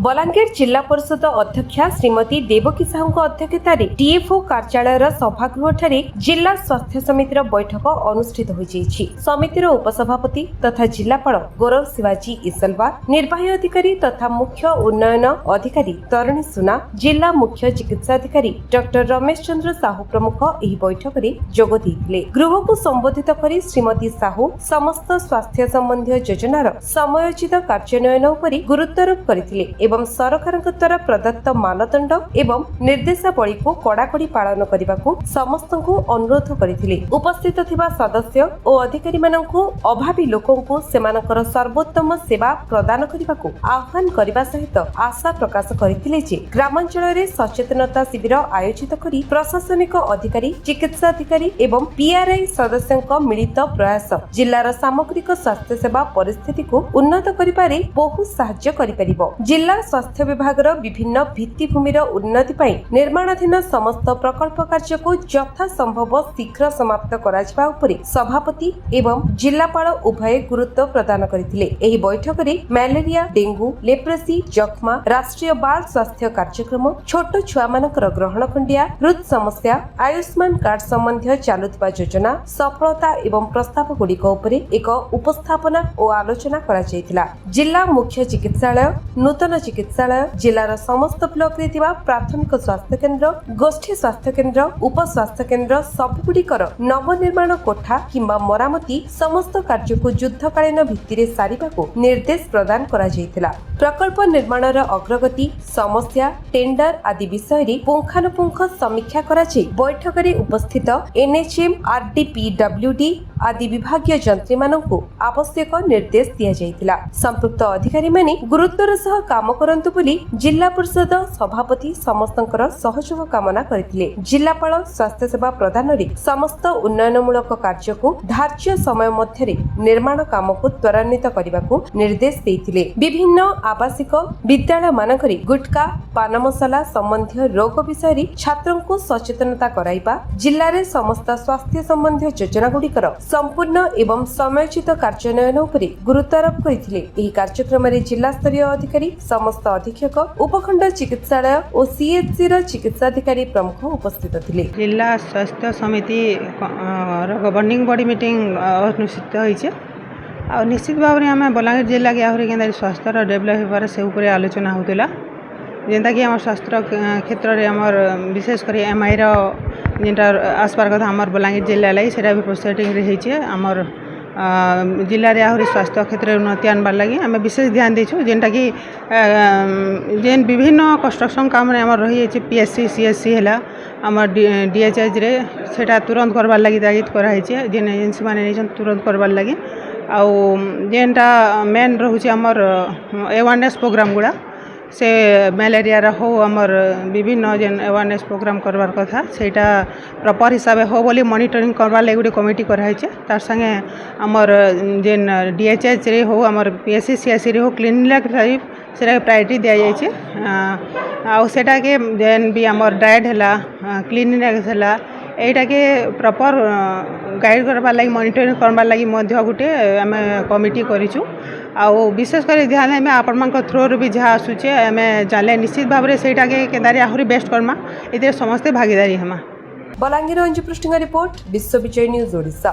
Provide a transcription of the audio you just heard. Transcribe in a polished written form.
बलांगीर जिला परिषद अध्यक्षा श्रीमती देवकी साहू अध्यक्षतार डीएफओ कार्यालय सभागृह जिला स्वास्थ्य समितिर बैठक अनुष्ठित होईछि। समितिर उपसभापति तथा जिलापाल गौरव शिवाजी इसलवार, निर्वाही अधिकारी तथा मुख्य उन्नयन अधिकारी तरुणी सुना, जिला मुख्य चिकित्साधिकारी डॉक्टर रमेश चंद्र साहू प्रमुख एही बैठक में जोग देइथिले। गृह को संबोधित करी श्रीमती साहू समस्त स्वास्थ्य संबंधी योजनार समयोचित कार्यान्वयन उपरि गुरुत्वारोप करथिले एवं सरकार द्वारा प्रदत्त मानदंड एवं निर्देशावली को कड़ाकड़ी पालन करने को समस्त को अनुरोध करथिले। उपस्थित थिबा सदस्य और अधिकारी माननकु अभावी लोकों को सेमानकर सर्वोत्तम सेवा प्रदान करने को आह्वान करने सहित आशा प्रकाश करथिले जे ग्रामांचल रे सचेतनता शिविर आयोजित करी प्रशासनिक अधिकारी, चिकित्सा अधिकारी एवं पीआरआई सदस्यों मिलित प्रयास जिलार सामग्रिक स्वास्थ्य सेवा परिस्थिति को उन्नत करिपारे बहु सहाय्य करिपारिबो। जिला स्वास्थ्य विभाग विभिन्न भित्तिभूमिर उन्नति पाई निर्माणाधीन समस्त प्रकल्प कार्य को यथा संभव शीघ्र समाप्त कराजिबा उपरि सभापति एवं जिलापाल उभय गुरुत्व प्रदान करथिले। एही बैठक रे मलेरिया, डेंगू, लेप्रेसी, जख्मा, राष्ट्रीय बाल स्वास्थ्य कार्यक्रम, छोट छुआ मानकर ग्रहण खंडिया, हृद समस्या, आयुष्मान कार्ड संबंधी चालुथिबा योजना सफलता एवं प्रस्ताव गुड़िक उपरि एक उपस्थापना और आलोचना करा जायतिला। जिला मुख्य चिकित्सालय, नूतन चिकित्सालय, जिलार समस्त ब्लॉक रे थिबा प्राथमिक स्वास्थ्य केन्द्र, गोष्ठी स्वास्थ्य केन्द्र, उप स्वास्थ्य केन्द्र सबगुड़िकर नवनिर्माण कोठा किंबा मरामती समस्त कार्य को युद्धकालीन भित्तिरे सारिबाको निर्देश प्रदान करा जायतिला। प्रकल्प निर्माणर अग्रगति, समस्या, टेंडर आदि विषय रे पुंखानुपुंख समीक्षा करा जाय बैठक रे उपस्थित एनएचएम, आरडीपीडब्ल्यूडी आदि विभागीय जंत्री माननकु आवश्यक निर्देश दिया जायतिला। संपृक्त अधिकारी माने गुरुत्वर सह काम करंतु बोली जिला परिषद सभापति समस्तंकर सहयोग कामना करथिले। जिलापाल स्वास्थ्य सेवा प्रदान रे समस्त उन्नयनमूलक कार्य को धार्य समय मध्य निर्माण काम को त्वरान्वित करने को निर्देश देथिले। विभिन्न आवासिक विद्यालय मानकरी गुटखा, पान मसला संबंधी रोग विषय रे छात्रों को सचेतनता कराइबा, जिल्ला रे समस्त स्वास्थ्य संबंधी योजना गुड़िकर संपूर्ण एवं समयोचित कार्यान्वयन उपरि गुरुत्वारोप करथिले। एही कार्यक्रम रे जिला स्तरीय अधिकारी, समस्त अधीक्षक, उपखंड चिकित्सालय और सीएचसी र चिकित्साधिकारी प्रमुख उपस्थित थिले। जिला स्वास्थ्य समिति गवर्निंग बॉडी मीटिंग अनुष्ठित होइछे आ निश्चित भाव में आम बलांगीर जिला के आहरी के स्वास्थ्य डेभलप होबार से ऊपर आलोचना होता जेनता कि आम स्वास्थ्य क्षेत्र में आमर विशेषकर एमआई जेनटा आसबार कथा आमर बलांगीर जिला लगी से भी प्रोसेटिंग होइछे। आमर जिले में आहरी स्वास्थ्य क्षेत्र में उन्नति आनबार लगी आम विशेष ध्यान देछुँ जेनटा कि जेन विभिन्न कंस्ट्रक्शन काम आमर रही पीएससी सीएससी है आमर डीएचएच रे सेटा तुरंत करबार लगी तागिद कराई जेन एजेंसी मैंने तुरंत करबार लगी आउ जेनटा मेन रोचे आमर अवेयरनेस प्रोग्राम गुड़ा से मलेरिया हो आमर विभिन्न जेन अवेयरनेस प्रोग्राम करबार कथा सेटा प्रॉपर हिसाब हो बोली मॉनिटरिंग करबार लागि गुटे कमिटी कराई तार संगे आमर जेन डीएचएच रे हो आमर पीएससी सीएससी रे हो क्लिनिक टाइप सेटा प्रायोरिटी दिया जाइए आउ सेटा के जेन भी आमर डाइट हैला क्लिनिक हैला एटा के प्रॉपर गाइड करबार लागि मॉनिटरिंग करबार लागि मध्य गुटे आमे कमिटी करिछु आउ विशेषकर ध्यान में आपण मान थ्रो भी जहाँ आसूचे आम जाने निश्चित भाव में सेटा के केदारी आहरी बेस्ट करमा ए समस्ते भागीदारी हेमा। बलांगीर अंजु पृष्ठिंग रिपोर्ट, विश्व विजय न्यूज ओडिशा।